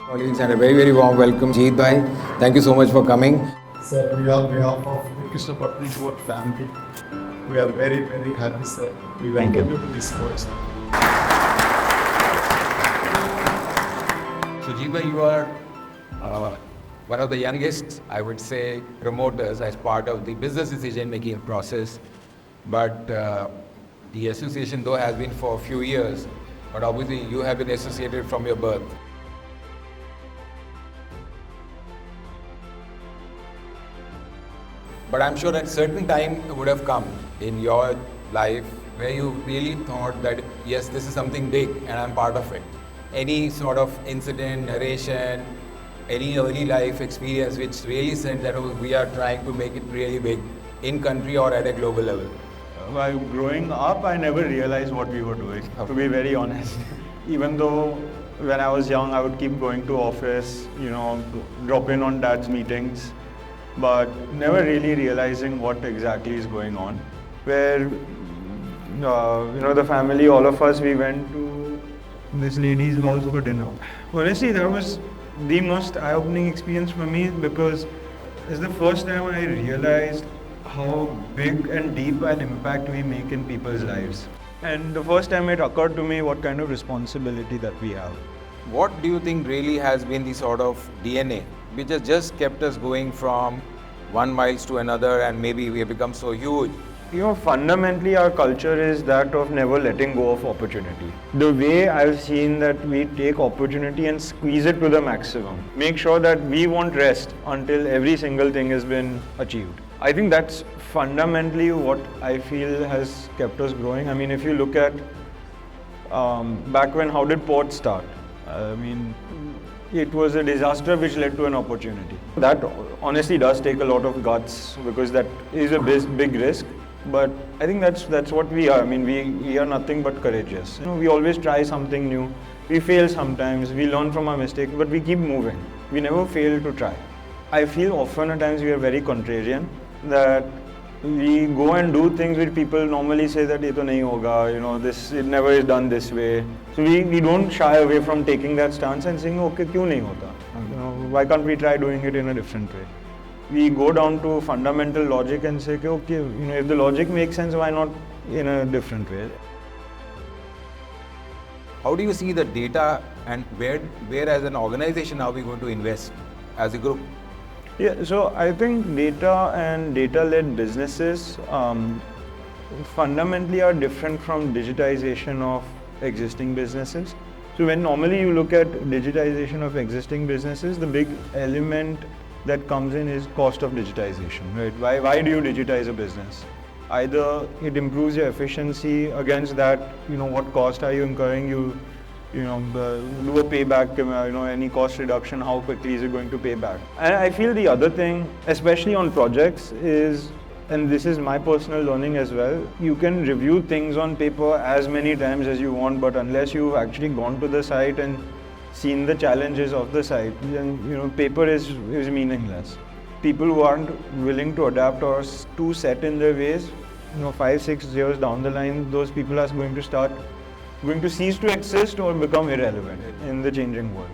Colleagues, and a very, very warm welcome, Jeet bhai. Thank you so much for coming. Sir, we are on behalf of the Krishna Patni Board family. We are very, very happy, sir. We welcome you to this board, sir. So, Jeet bhai, you are one of the youngest, I would say, promoters as part of the business decision-making process. But the association, though, has been for a few years, but obviously you have been associated from your birth. But I'm sure at certain time would have come in your life where you really thought that, yes, this is something big and I'm part of it. Any sort of incident, narration, any early life experience which really said that we are trying to make it really big in country or at a global level? While growing up, I never realized what we were doing, to be very honest. Even though when I was young, I would keep going to office, drop in on dad's meetings, but never really realizing what exactly is going on. Where, the family, all of us, we went to this lady's house for dinner. Honestly, that was the most eye-opening experience for me because it's the first time I realized how big and deep an impact we make in people's lives. And the first time it occurred to me what kind of responsibility that we have. What do you think really has been the sort of DNA which has just kept us going from one miles to another, and maybe we have become so huge? Fundamentally our culture is that of never letting go of opportunity. The way I've seen that we take opportunity and squeeze it to the maximum. Make sure that we won't rest until every single thing has been achieved. I think that's fundamentally what I feel has kept us growing. I mean, if you look at back when, how did ports start? It was a disaster which led to an opportunity. That honestly does take a lot of guts because that is a big risk. But I think that's what we are. I mean, we are nothing but courageous. We always try something new. We fail sometimes. We learn from our mistakes, but we keep moving. We never fail to try. I feel often at times we are very contrarian, that we go and do things which people normally say that ये तो नहीं होगा, it never is done this way. So we don't shy away from taking that stance and saying, okay, क्यों नहीं होता? Why can't we try doing it in a different way? We go down to fundamental logic and say, okay, if the logic makes sense, why not in a different way? How do you see the data, and where as an organization are we going to invest as a group? Yeah, so I think data and data-led businesses fundamentally are different from digitization of existing businesses. So when normally you look at digitization of existing businesses, the big element that comes in is cost of digitization, right? Why do you digitize a business? Either it improves your efficiency. Against that, what cost are you incurring? You do a payback, any cost reduction, how quickly is it going to pay back? And I feel the other thing, especially on projects, is, and this is my personal learning as well, you can review things on paper as many times as you want, but unless you've actually gone to the site and seen the challenges of the site, then paper is meaningless. People who aren't willing to adapt or too set in their ways, 5-6 years down the line, those people are going to cease to exist or become irrelevant in the changing world,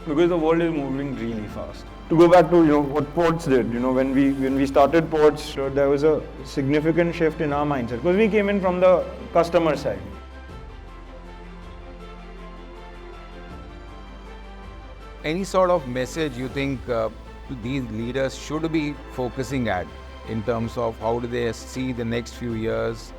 because the world is moving really fast. To go back to what ports did, when we started ports, there was a significant shift in our mindset because we came in from the customer side. Any sort of message you think these leaders should be focusing at in terms of how do they see the next few years?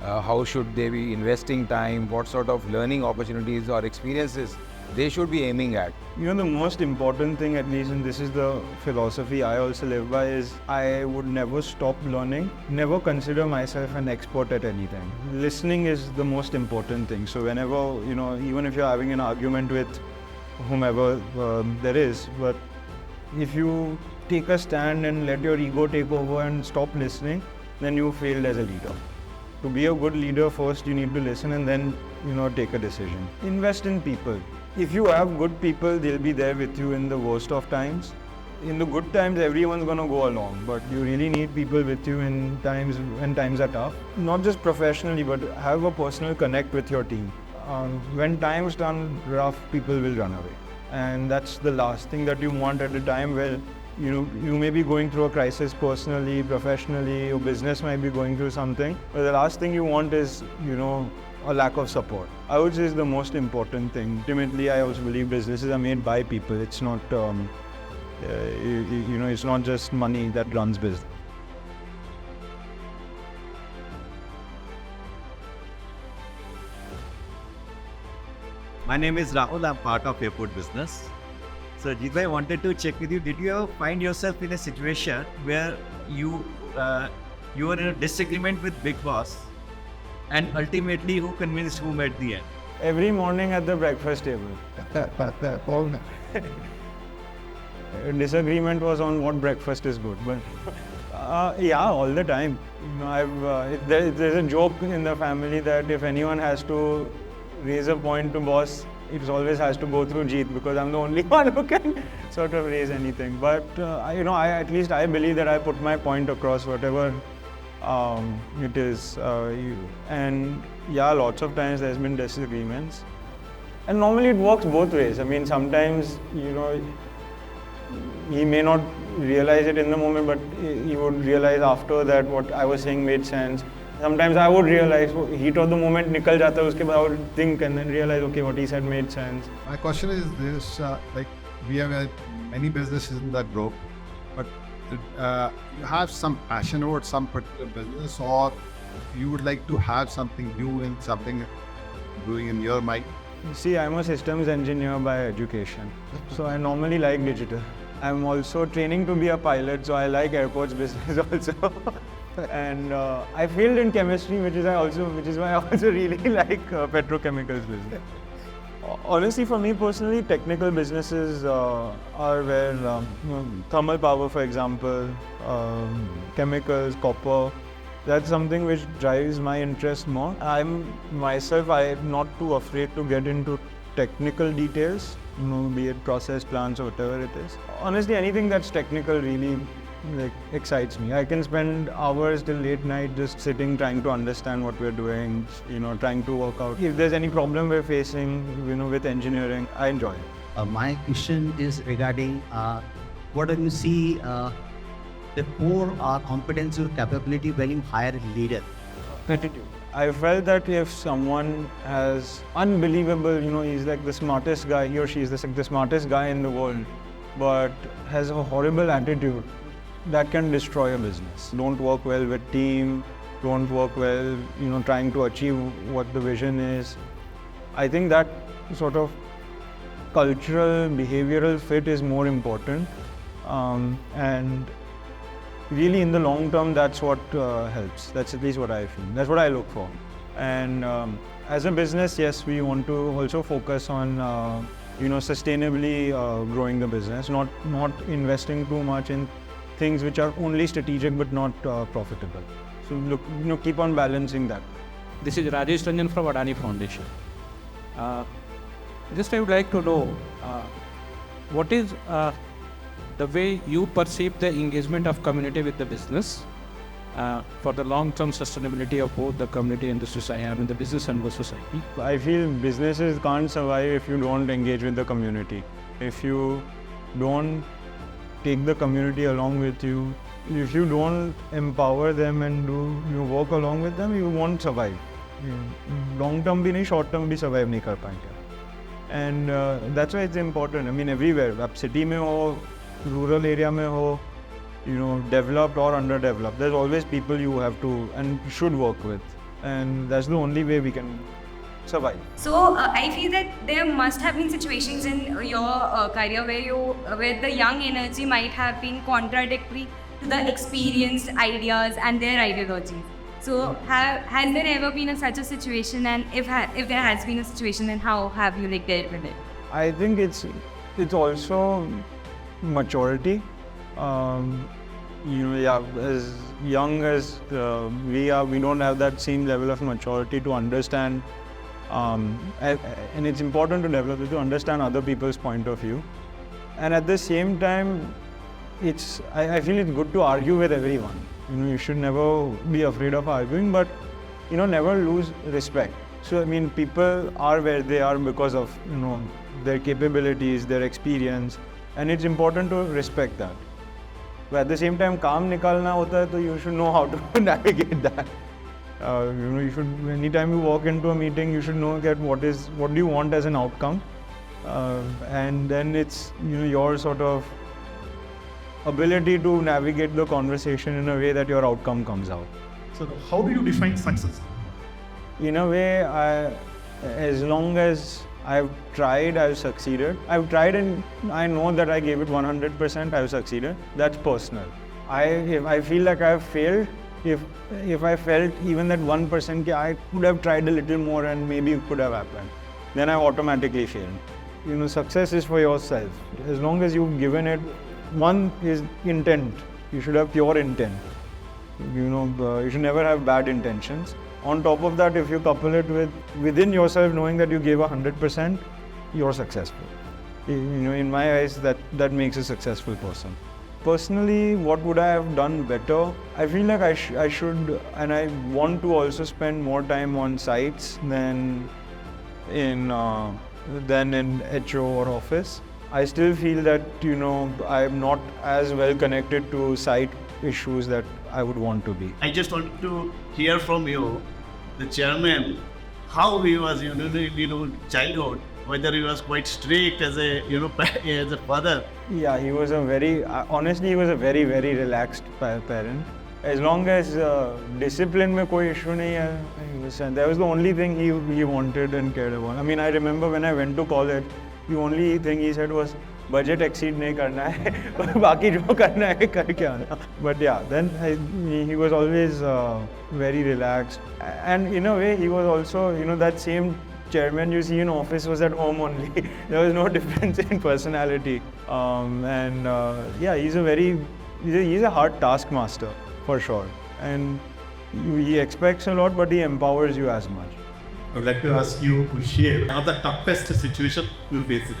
How should they be investing time? What sort of learning opportunities or experiences they should be aiming at? The most important thing, at least, and this is the philosophy I also live by, is I would never stop learning, never consider myself an expert at anything. Listening is the most important thing. So whenever, even if you're having an argument with whomever there is, but if you take a stand and let your ego take over and stop listening, then you failed as a leader. To be a good leader, first you need to listen and then, take a decision. Invest in people. If you have good people, they'll be there with you in the worst of times. In the good times, everyone's going to go along, but you really need people with you in times when times are tough. Not just professionally, but have a personal connect with your team. When times turn rough, people will run away. and that's the last thing that you want at a time where you may be going through a crisis personally, professionally, your business might be going through something, but the last thing you want is, a lack of support. I would say is the most important thing. Ultimately, I also believe businesses are made by people. It's not, it's not just money that runs business. My name is Rahul. I'm part of airport business. So, Jeet, I wanted to check with you. Did you ever find yourself in a situation where you were in a disagreement with big boss, and ultimately who convinced whom at the end? Every morning at the breakfast table. Disagreement was on what breakfast is good, but yeah, all the time. There's a joke in the family that if anyone has to raise a point to boss, it always has to go through Jeet, because I'm the only one who can sort of raise anything. But at least I believe that I put my point across, whatever it is. And yeah, lots of times there's been disagreements, and normally it works both ways. I mean, sometimes he may not realize it in the moment, but he would realize after that what I was saying made sense. Sometimes I would realize, heat of the moment nikal jata, uske baad I would think and then realize, okay, what he said made sense. My question is this, we have many businesses that grow, but you have some passion over some particular business, or you would like to have something new and something doing in your mind? See, I'm a systems engineer by education, so I normally like digital. I'm also training to be a pilot, so I like airports business also. And I failed in chemistry, which is why I also really like petrochemicals business. Honestly, for me personally, technical businesses are where thermal power, for example, chemicals, copper. That's something which drives my interest more. I'm not too afraid to get into technical details, be it process plants or whatever it is. Honestly, anything that's technical really excites me. I can spend hours till late night just sitting, trying to understand what we're doing, trying to work out. If there's any problem we're facing, with engineering, I enjoy it. My question is regarding what do you see the core competence or capability when you hire a leader? Attitude. I felt that if someone has unbelievable, he's like the smartest guy, he or she is the smartest guy in the world, but has a horrible attitude, that can destroy a business. Don't work well with team, don't work well, trying to achieve what the vision is. I think that sort of cultural, behavioral fit is more important. And really in the long term, that's what helps. That's at least what I feel. That's what I look for. And as a business, yes, we want to also focus on sustainably growing the business, not investing too much in things which are only strategic but not profitable. So look, keep on balancing that. This is Rajesh Ranjan from Adani Foundation. Just I would like to know what is the way you perceive the engagement of community with the business for the long-term sustainability of both the community and the society, I mean the business and the society. I feel businesses can't survive if you don't engage with the community. If you don't take the community along with you, if you don't empower them and do you work along with them, you won't survive. Long term bhi nahi, short term bhi survive nahi kar payenge. And that's why it's important. I mean, everywhere. Ab city mein ho, rural area mein ho, developed or underdeveloped, there's always people you have to and should work with. And that's the only way we can survive. So I feel that there must have been situations in your career where the young energy might have been contradictory to the experienced ideas and their ideologies. So has there ever been such a situation, and if there has been a situation, then how have you dealt with it? I think it's also maturity. As young as we are, we don't have that same level of maturity to understand. And it's important to develop it, to understand other people's point of view. And at the same time, I feel it's good to argue with everyone. You should never be afraid of arguing, but never lose respect. So I mean, people are where they are because of their capabilities, their experience, and it's important to respect that. But at the same time, काम निकालना होता है, तो you should know how to navigate that. You should, anytime you walk into a meeting, you should know that what do you want as an outcome, and then it's your sort of ability to navigate the conversation in a way that your outcome comes out. So how do you define success? In a way, as long as I've tried, I've succeeded. I've tried and I know that I gave it 100%, I've succeeded. That's personal. If I feel like I've failed, if I felt even that 1% I could have tried a little more and maybe it could have happened, then I've automatically failed. Success is for yourself. As long as you've given it, one is intent. You should have pure intent. You should never have bad intentions. On top of that, if you couple it with within yourself knowing that you gave 100%, you're successful. In my eyes, that makes a successful person. Personally, what would I have done better? I feel like I should, and I want to also spend more time on sites than in HO or office. I still feel that I'm not as well connected to site issues that I would want to be. I just want to hear from you, the chairman, how he was in childhood, whether he was quite strict as a as a father. Yeah, he was honestly he was a very, very relaxed parent. As long as discipline mein koi issue nahi hai, that was the only thing he wanted and cared about. I mean, I remember when I went to college, the only thing he said was, budget exceed nahi karna hai, baki jo karna hai kar ke aana. But yeah, then he was always very relaxed, and in a way he was also that same chairman you see in office was at home only. There was no difference in personality, and yeah, he's a hard taskmaster for sure, and he expects a lot, but he empowers you as much. I would like to ask you to share one of the toughest situation you faced.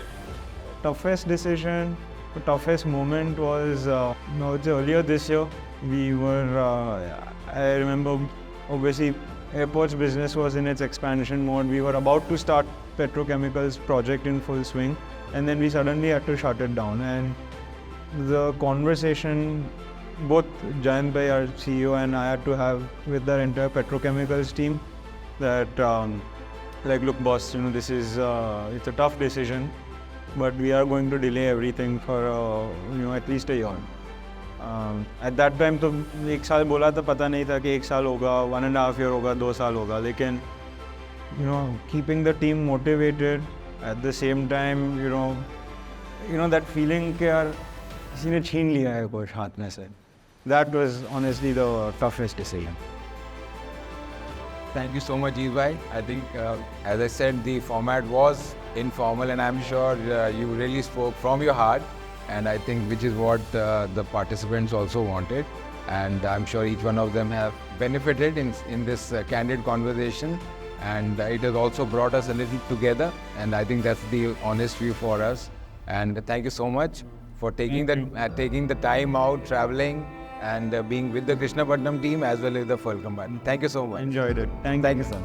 Toughest decision, the toughest moment was it's earlier this year. We were, I remember, obviously, airports business was in its expansion mode. We were about to start petrochemicals project in full swing, and then we suddenly had to shut it down. And the conversation, both Jayant Bhai, our CEO, and I had to have with our entire petrochemicals team, that look, boss, this is it's a tough decision, but we are going to delay everything for at least a year. At that time तो एक साल बोला था, पता नहीं था कि एक साल होगा, 1.5 years होगा, 2 साल होगा, लेकिन keeping the team motivated at the same time, that feeling कि यार किसी ने छीन लिया है कुछ हाथ में से. That was honestly the toughest decision. Thank you so much, Jeet bhai. I think, as I said, the format was informal, and I'm sure you really spoke from your heart, and I think which is what the participants also wanted, and I'm sure each one of them have benefited in this candid conversation, and it has also brought us a little together, and I think that's the honest view for us. And thank you so much for taking the time out, traveling, and being with the Krishnapatnam team as well as the Fulcrum. Thank you so much. Enjoyed it. Thank you, son.